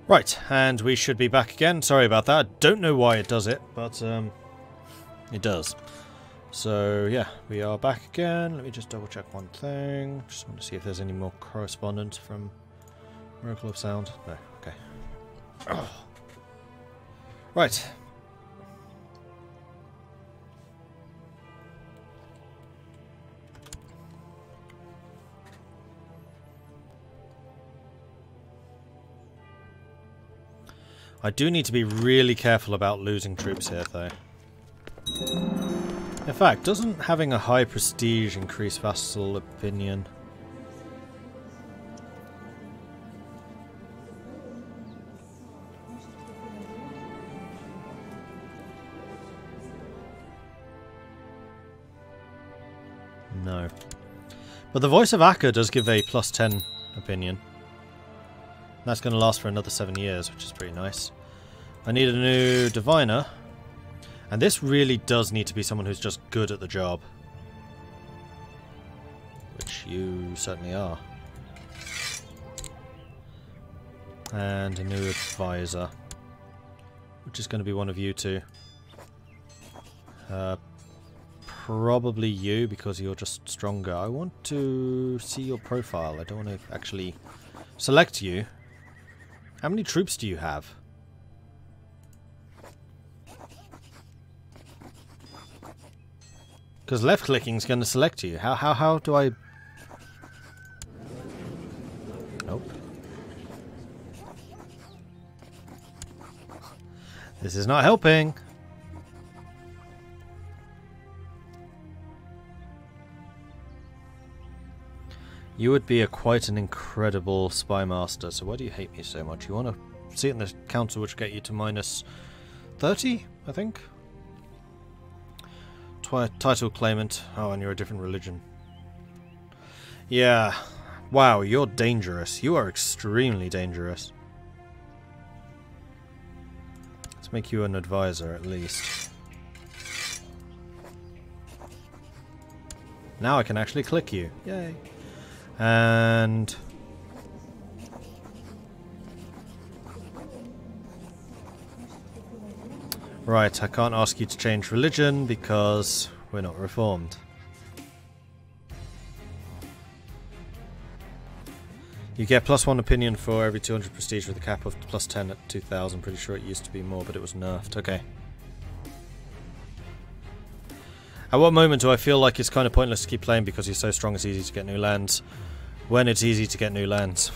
Right, and we should be back again. Sorry about that. I don't know why it does it, but it does. So yeah, we are back again. Let me just double check one thing. Just want to see if there's any more correspondence from Miracle of Sound. No, okay. Oh. Right. I do need to be really careful about losing troops here, though. In fact, doesn't having a high prestige increase vassal opinion? No. But the Voice of Akka does give a +10 opinion. That's going to last for another 7 years, which is pretty nice. I need a new diviner. And this really does need to be someone who's just good at the job. Which you certainly are. And a new advisor. Which is going to be one of you two. Probably you, because you're just stronger. I want to see your profile. I don't want to actually select you. How many troops do you have? Because left clicking is going to select you. How do I... Nope. This is not helping. You would be quite an incredible spy master, so why do you hate me so much? You want to see it in the council, which get you to -30, I think? Title claimant. Oh, and you're a different religion. Yeah. Wow, you're dangerous. You are extremely dangerous. Let's make you an advisor, at least. Now I can actually click you. Yay. And right, I can't ask you to change religion because we're not reformed. You get +1 opinion for every 200 prestige with a cap of +10 at 2000. Pretty sure it used to be more, but it was nerfed. Okay. At what moment do I feel like it's kind of pointless to keep playing because you're so strong it's easy to get new lands? When it's easy to get new lands.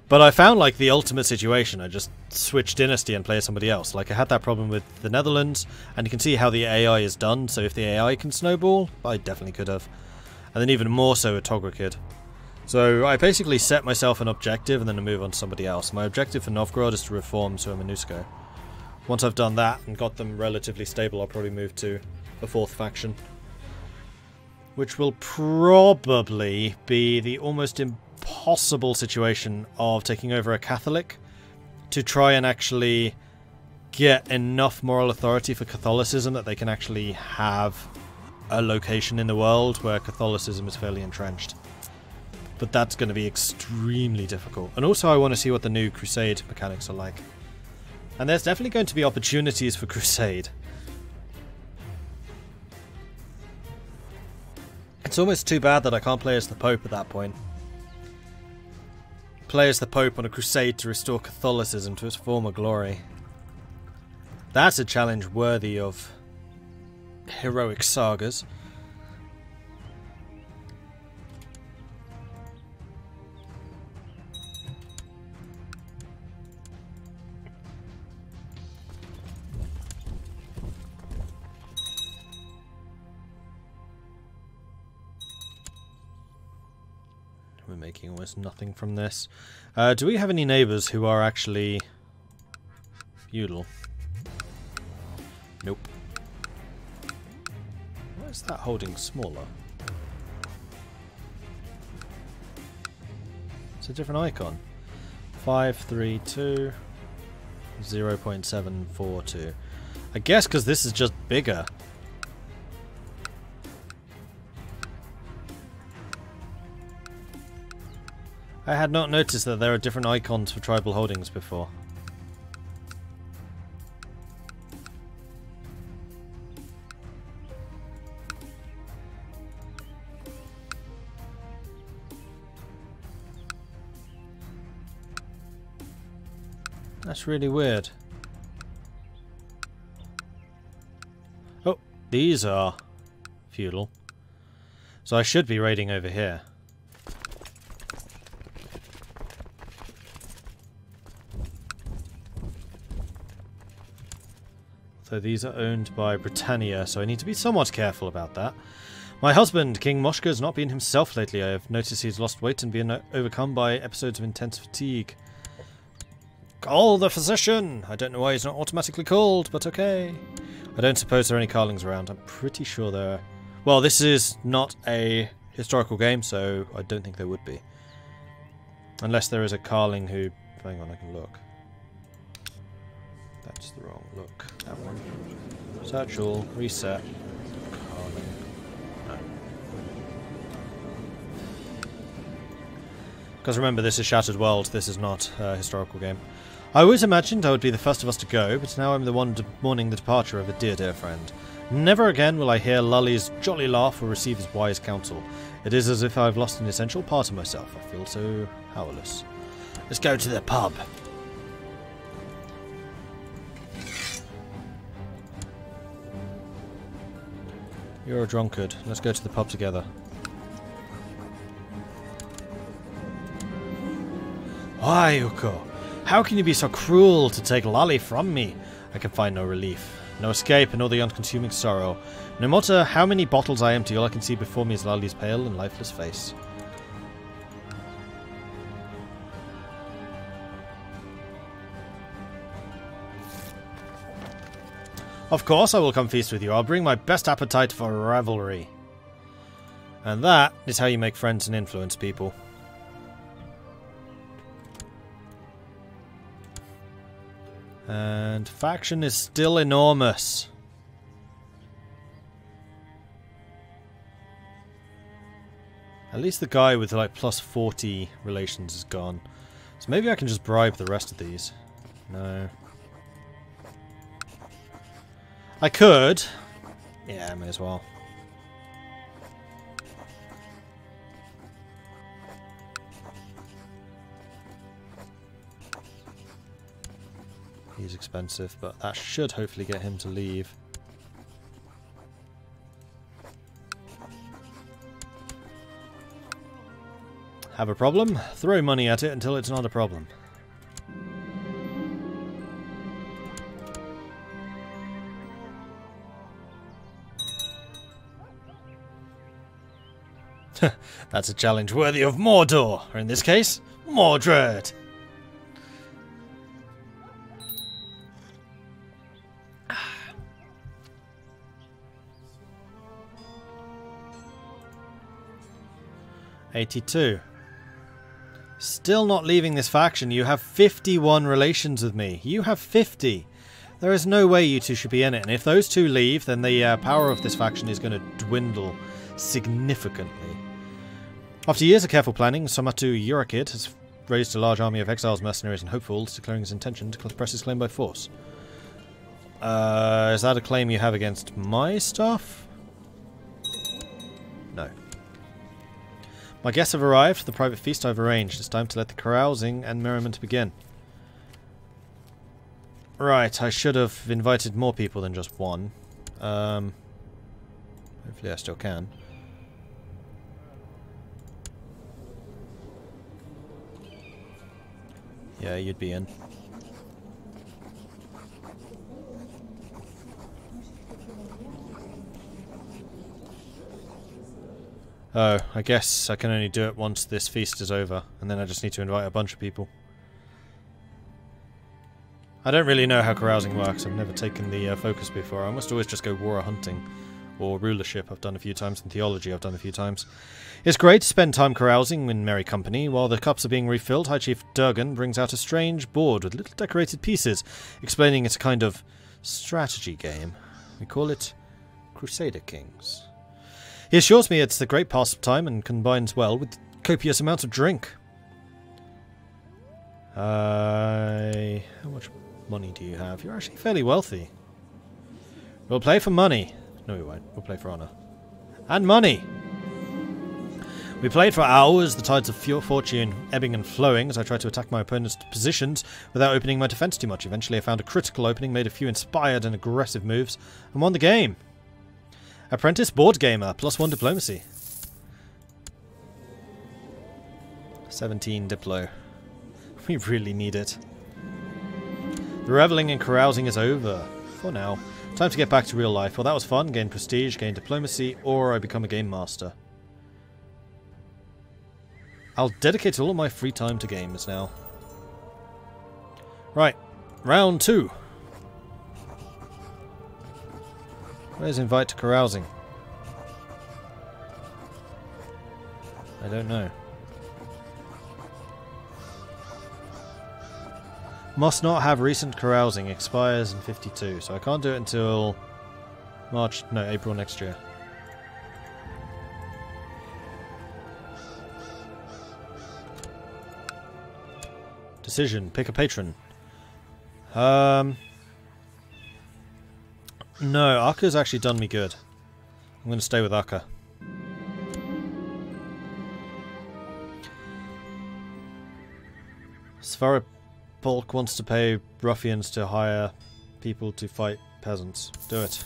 But I found like the ultimate situation. I just switch dynasty and play as somebody else. Like I had that problem with the Netherlands, and you can see how the AI is done. So if the AI can snowball, I definitely could have. And then even more so with Tograkid. So I basically set myself an objective and then I move on to somebody else. My objective for Novgorod is to reform Suomenusko. Once I've done that and got them relatively stable, I'll probably move to a 4th faction. Which will probably be the almost impossible situation of taking over a Catholic to try and actually get enough moral authority for Catholicism that they can actually have a location in the world where Catholicism is fairly entrenched. But that's going to be extremely difficult. And also I want to see what the new Crusade mechanics are like. And there's definitely going to be opportunities for Crusade. It's almost too bad that I can't play as the Pope at that point. Play as the Pope on a crusade to restore Catholicism to its former glory. That's a challenge worthy of heroic sagas. We're making almost nothing from this. Do we have any neighbours who are actually feudal? Nope. Why is that holding smaller? It's a different icon. 532 0.742. I guess because this is just bigger. I had not noticed that there are different icons for tribal holdings before. That's really weird. Oh, these are feudal. So I should be raiding over here. So these are owned by Britannia, so I need to be somewhat careful about that. My husband, King Moshka, has not been himself lately. I have noticed he's lost weight and been overcome by episodes of intense fatigue. Call the physician! I don't know why he's not automatically called, but okay. I don't suppose there are any carlings around. I'm pretty sure there are. Well, this is not a historical game, so I don't think there would be. Unless there is a carling who... Hang on, I can look. That's the wrong look. That one. Search all, reset. Carling. No. Because remember, this is Shattered World, this is not a historical game. I always imagined I would be the first of us to go, but now I'm the one mourning the departure of a dear, dear friend. Never again will I hear Lully's jolly laugh or receive his wise counsel. It is as if I've lost an essential part of myself. I feel so powerless. Let's go to the pub. You're a drunkard. Let's go to the pub together. Why, Uko? How can you be so cruel to take Lally from me? I can find no relief, no escape, and all the unconsuming sorrow. No matter how many bottles I empty, all I can see before me is Lally's pale and lifeless face. Of course I will come feast with you. I'll bring my best appetite for revelry. And that is how you make friends and influence people. And faction is still enormous. At least the guy with like plus 40 relations is gone. So maybe I can just bribe the rest of these. No. I could. Yeah, I may as well. He's expensive, but that should hopefully get him to leave. Have a problem? Throw money at it until it's not a problem. That's a challenge worthy of Mordor, or in this case, Mordred. $82. Still not leaving this faction. You have 51 relations with me. You have 50. There is no way you two should be in it. And if those two leave, then the power of this faction is going to dwindle significantly. After years of careful planning, Somatu Yurakid has raised a large army of exiles, mercenaries, and hopefuls, declaring his intention to press his claim by force. Is that a claim you have against my stuff? No. My guests have arrived for the private feast I've arranged. It's time to let the carousing and merriment begin. Right, I should have invited more people than just one. Hopefully I still can. Yeah, you'd be in. Oh, I guess I can only do it once this feast is over, and then I just need to invite a bunch of people. I don't really know how carousing works. I've never taken the focus before. I must always just go war hunting, or rulership I've done a few times, and theology I've done a few times. It's great to spend time carousing in merry company. While the cups are being refilled, High Chief Durgan brings out a strange board with little decorated pieces, explaining it's a kind of strategy game. We call it Crusader Kings. He assures me it's a great pastime and combines well with copious amounts of drink. How much money do you have? You're actually fairly wealthy. We'll play for money. No, we won't. We'll play for honor. And money! We played for hours, the tides of fortune ebbing and flowing as I tried to attack my opponent's positions without opening my defense too much. Eventually I found a critical opening, made a few inspired and aggressive moves, and won the game. Apprentice board gamer, +1 diplomacy. 17 diplo. We really need it. The reveling and carousing is over. For now. Time to get back to real life. Well, that was fun. Gain prestige, gain diplomacy, or I become a game master. I'll dedicate all of my free time to games now. Right. Round 2. Where's invite to carousing? I don't know. Must not have recent carousing. Expires in 52. So I can't do it until April next year. Decision. Pick a patron. No, Akka's actually done me good. I'm going to stay with Akka. Svaripolk wants to pay ruffians to hire people to fight peasants. Do it.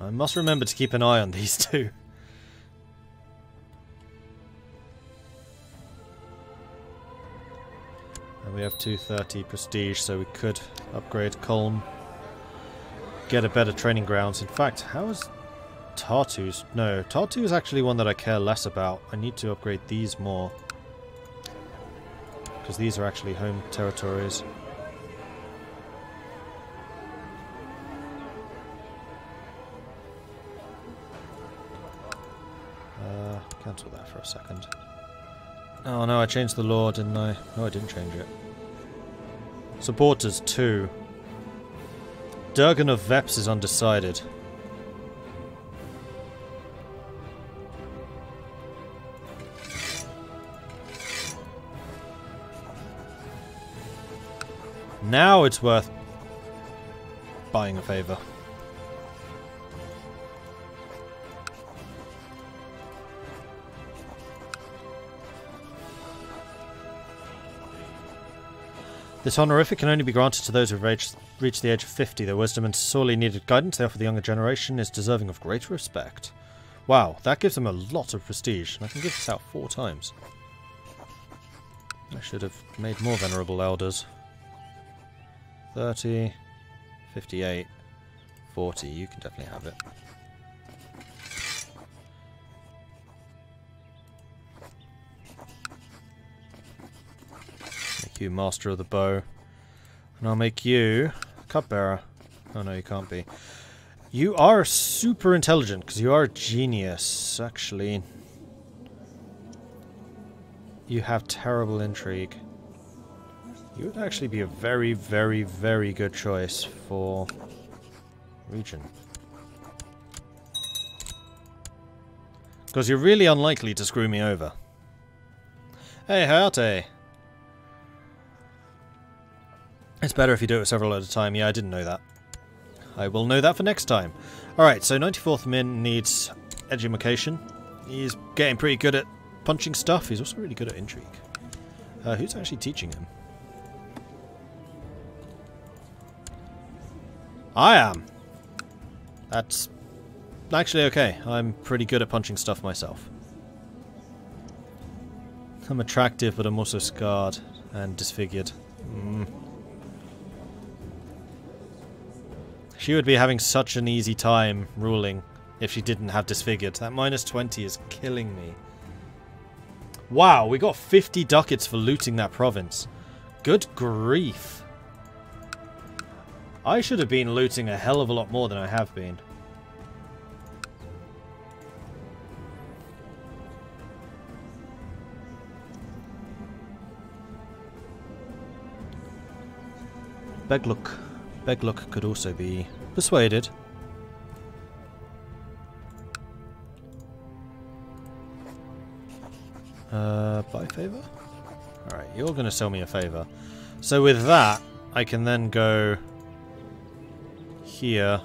I must remember to keep an eye on these two. And we have 230 prestige, so we could upgrade Colm. Get a better training grounds. In fact, how is Tartu's? No, Tartu is actually one that I care less about. I need to upgrade these more. Because these are actually home territories. Cancel that for a second. Oh no, I changed the law, didn't I? No, I didn't change it. Supporters 2. Durgan of Veps is undecided. Now it's worth buying a favour. This honorific can only be granted to those who have reached the age of 50. Their wisdom and sorely needed guidance they offer the younger generation is deserving of great respect. Wow, that gives them a lot of prestige, and I can give this out 4 times. I should have made more venerable elders. 30, 58, 40, you can definitely have it. You master of the bow, and I'll make you cupbearer. Oh no, you can't be. You are super intelligent because you are a genius. Actually, you have terrible intrigue. You would actually be a very, very, very good choice for region, because you're really unlikely to screw me over. Hey, Hayate. It's better if you do it several at a time. Yeah, I didn't know that. I will know that for next time. Alright, so 94th Min needs education. He's getting pretty good at punching stuff. He's also really good at intrigue. Who's actually teaching him? I am! That's actually okay. I'm pretty good at punching stuff myself. I'm attractive, but I'm also scarred and disfigured. She would be having such an easy time ruling if she didn't have disfigured. That -20 is killing me. Wow, we got 50 ducats for looting that province. Good grief. I should have been looting a hell of a lot more than I have been. Begluk could also be persuaded. Buy favour? Alright, you're going to sell me a favour. So with that, I can then go here.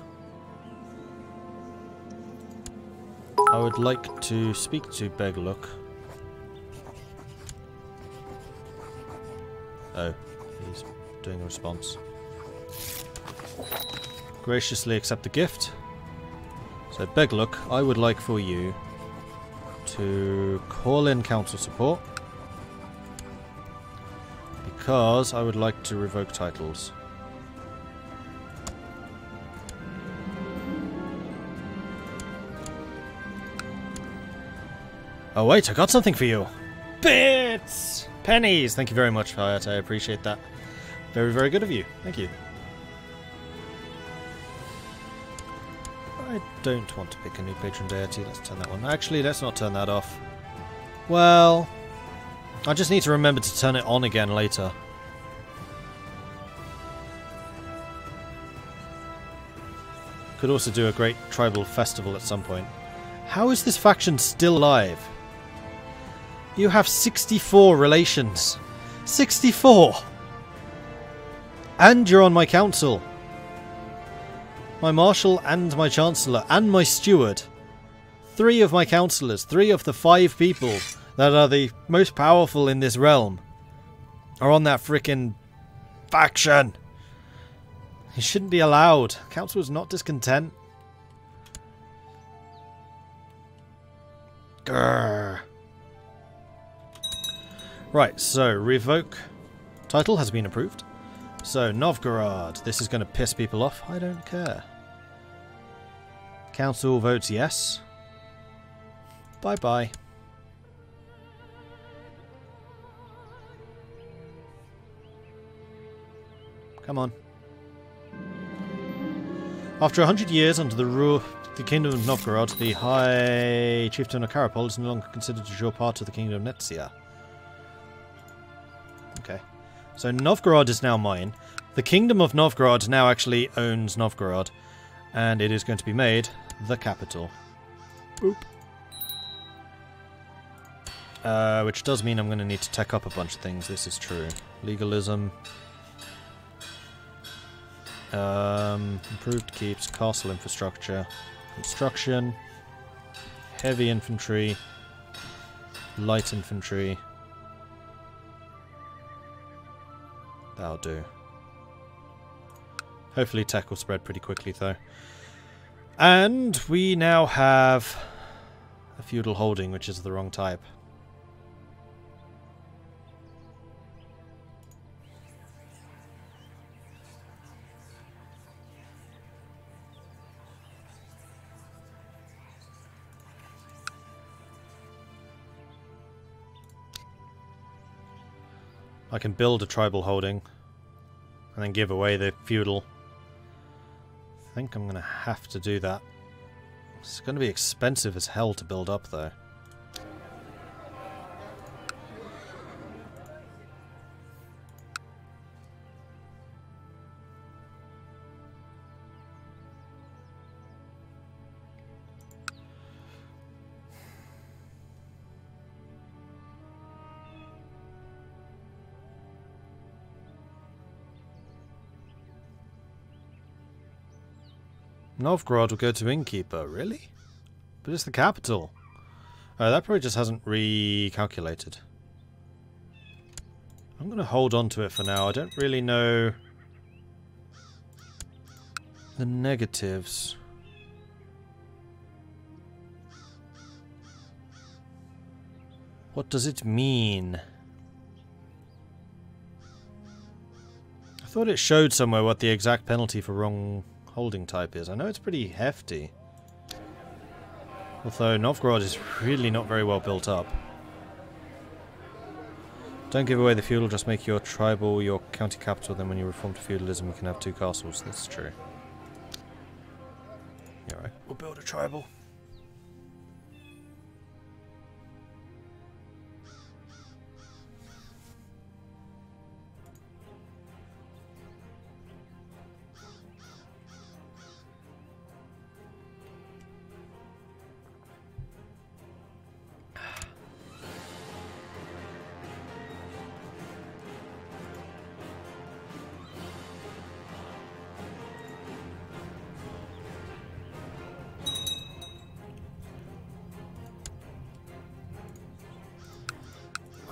I would like to speak to Beglook. Oh, he's doing a response. Graciously accept the gift. So Beglook, I would like for you to call in council support. Because I would like to revoke titles. Oh wait, I got something for you! Bits! Pennies! Thank you very much, Hayat. I appreciate that. Very, very good of you. Thank you. I don't want to pick a new patron deity. Let's turn that one. Actually, let's not turn that off. Well, I just need to remember to turn it on again later. Could also do a great tribal festival at some point. How is this faction still alive? You have 64 relations. 64! And you're on my council. My marshal and my chancellor and my steward. 3 of my councillors, 3 of the 5 people that are the most powerful in this realm are on that frickin' faction. He shouldn't be allowed. Council is not discontent. Grrr. Right, so revoke title has been approved. So Novgorod, this is going to piss people off. I don't care. Council votes yes. Bye bye. Come on. After 100 years under the rule of the Kingdom of Novgorod, the High Chieftain of Karapol is no longer considered to draw part of the Kingdom of Netsia. Okay. So Novgorod is now mine. The Kingdom of Novgorod now actually owns Novgorod. And it is going to be made the capital. Boop. Which does mean I'm going to need to tech up a bunch of things. This is true. Legalism. Improved keeps, castle infrastructure, construction, heavy infantry, light infantry. That'll do. Hopefully tech will spread pretty quickly though. And we now have a feudal holding, which is the wrong type. I can build a tribal holding and then give away the feudal. I think I'm going to have to do that. It's going to be expensive as hell to build up though. Novgorod will go to Innkeeper, really? But it's the capital. Oh, that probably just hasn't recalculated. I'm going to hold on to it for now. I don't really know the negatives. What does it mean? I thought it showed somewhere what the exact penalty for wrong holding type is. I know it's pretty hefty. Although Novgorod is really not very well built up. Don't give away the feudal, just make your tribal your county capital, then when you reform to feudalism you can have 2 castles. That's true. Yeah, right. We'll build a tribal.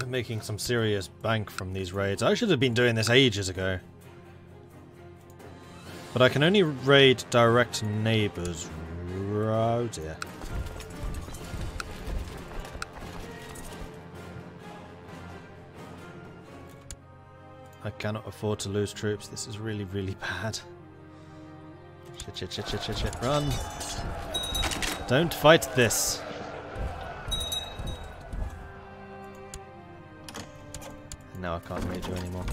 I'm making some serious bank from these raids. I should have been doing this ages ago. But I can only raid direct neighbours. Oh dear. I cannot afford to lose troops. This is really, really bad. Shit, shit, shit, shit, shit, shit. Run! Don't fight this. Now I can't raid you anymore.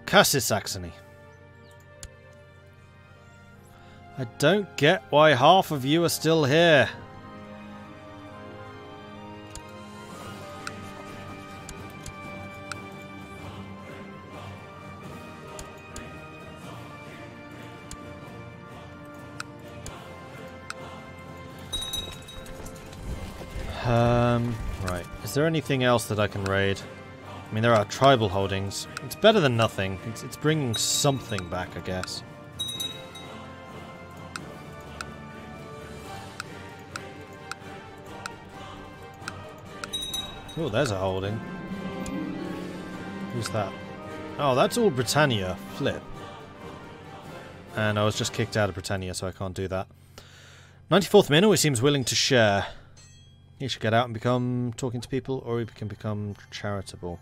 Cassis Saxony. I don't get why half of you are still here. Right. Is there anything else that I can raid? I mean, there are tribal holdings. It's better than nothing. It's bringing something back, I guess. Oh, there's a holding. Who's that? Oh, that's all Britannia. Flip. And I was just kicked out of Britannia, so I can't do that. 94th Min always seems willing to share. He should get out and become talking to people, or he can become charitable.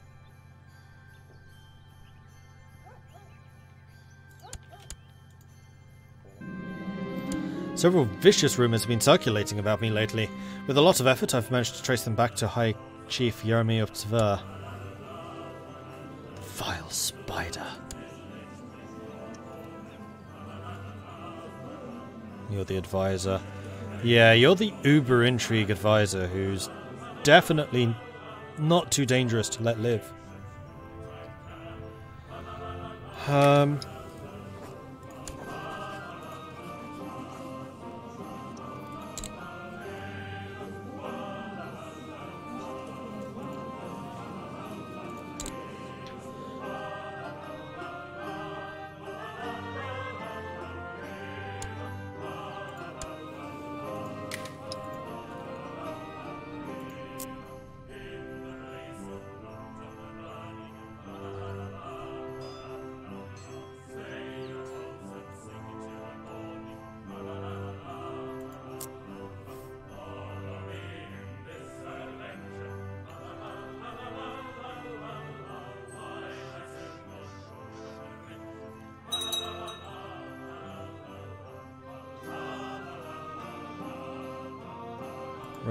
Several vicious rumours have been circulating about me lately. With a lot of effort, I've managed to trace them back to High Chief Jeremy of Tver. Vile spider. You're the advisor. Yeah, you're the uber intrigue advisor who's definitely not too dangerous to let live.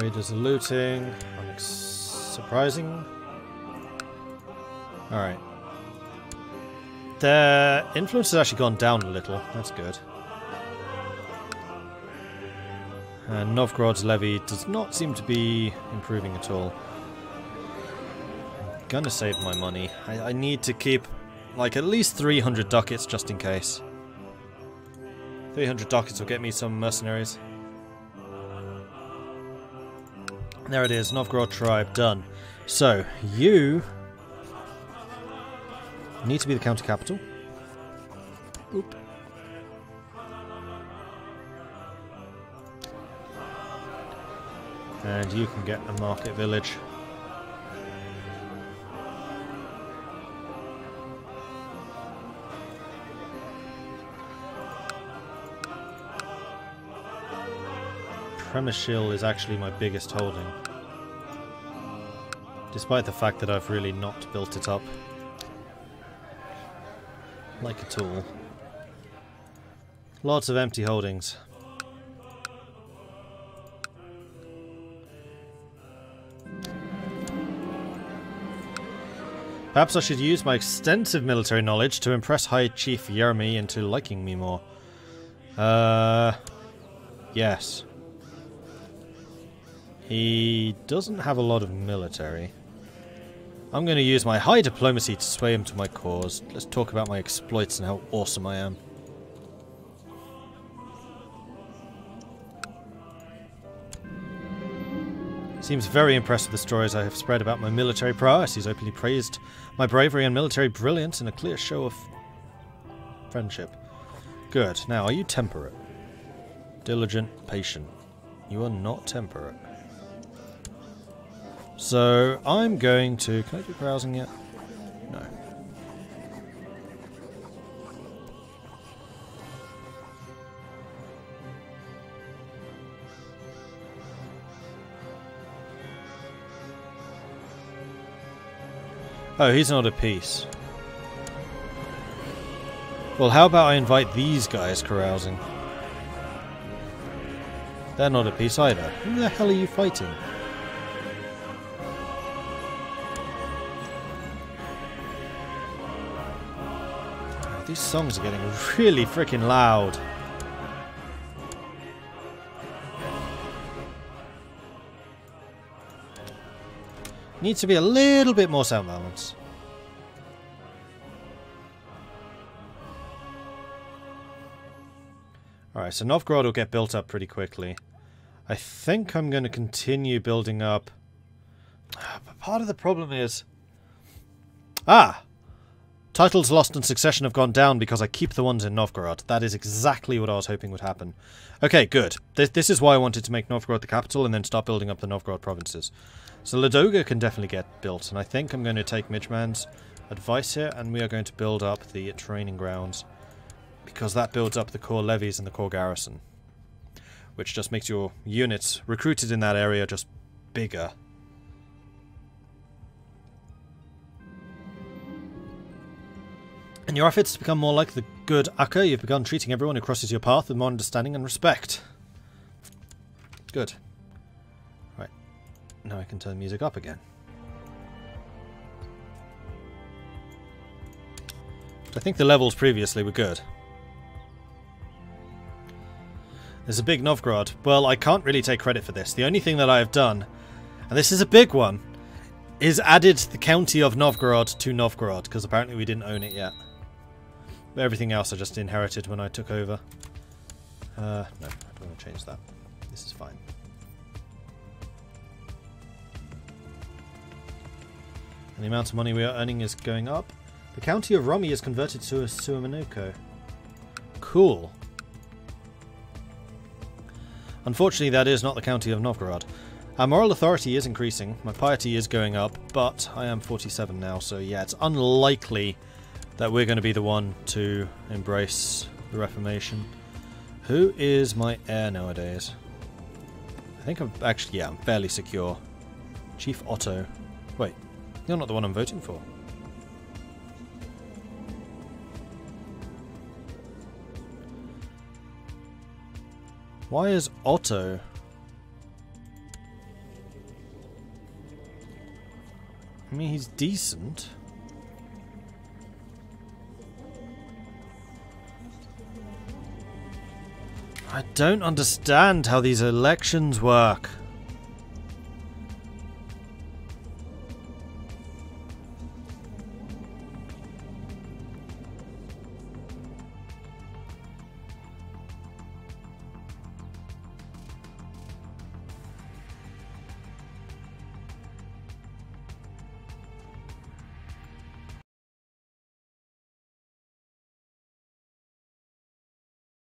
Raiders are looting. Surprising. Alright. Their influence has actually gone down a little. That's good. And Novgorod's levy does not seem to be improving at all. I'm gonna save my money. I need to keep, like, at least 300 ducats just in case. 300 ducats will get me some mercenaries. There it is, Novgorod tribe, done. So, you need to be the county capital. Oop. And you can get a market village. Premiership is actually my biggest holding. Despite the fact that I've really not built it up like a tool. Lots of empty holdings. Perhaps I should use my extensive military knowledge to impress High Chief Jeremy into liking me more. Yes. He doesn't have a lot of military. I'm going to use my high diplomacy to sway him to my cause. Let's talk about my exploits and how awesome I am. Seems very impressed with the stories I have spread about my military prowess. He's openly praised my bravery and military brilliance in a clear show of friendship. Good. Now, are you temperate? Diligent, patient. You are not temperate. So I'm going to... Can I do carousing yet? No. Oh, he's not at peace. Well, how about I invite these guys carousing? They're not at peace either. Who the hell are you fighting? Oh, these songs are getting really freaking loud. Needs to be a little bit more sound balance. Alright, so Novgorod will get built up pretty quickly. I think I'm going to continue building up... But part of the problem is... Titles lost in succession have gone down because I keep the ones in Novgorod. That is exactly what I was hoping would happen. Okay, good. This is why I wanted to make Novgorod the capital and then start building up the Novgorod provinces. So Ladoga can definitely get built, and I think I'm going to take Midgeman's advice here, and we are going to build up the training grounds, because that builds up the core levies and the core garrison, which just makes your units recruited in that area just bigger. In your efforts to become more like the good Akka, you've begun treating everyone who crosses your path with more understanding and respect. Good. Right. Now I can turn music up again. I think the levels previously were good. There's a big Novgorod. Well, I can't really take credit for this. The only thing that I have done, and this is a big one, is added the county of Novgorod to Novgorod, because apparently we didn't own it yet. But everything else I just inherited when I took over. No, I don't want to change that. This is fine. And the amount of money we are earning is going up. The county of Romi is converted to a Suomenusko. Cool. Unfortunately, that is not the county of Novgorod. Our moral authority is increasing, my piety is going up, but I am 47 now, so yeah, it's unlikely that we're going to be the one to embrace the Reformation. Who is my heir nowadays? I think I'm actually, yeah, I'm fairly secure. Chief Otto. Wait, you're not the one I'm voting for. Why is Otto... I mean, he's decent. I don't understand how these elections work.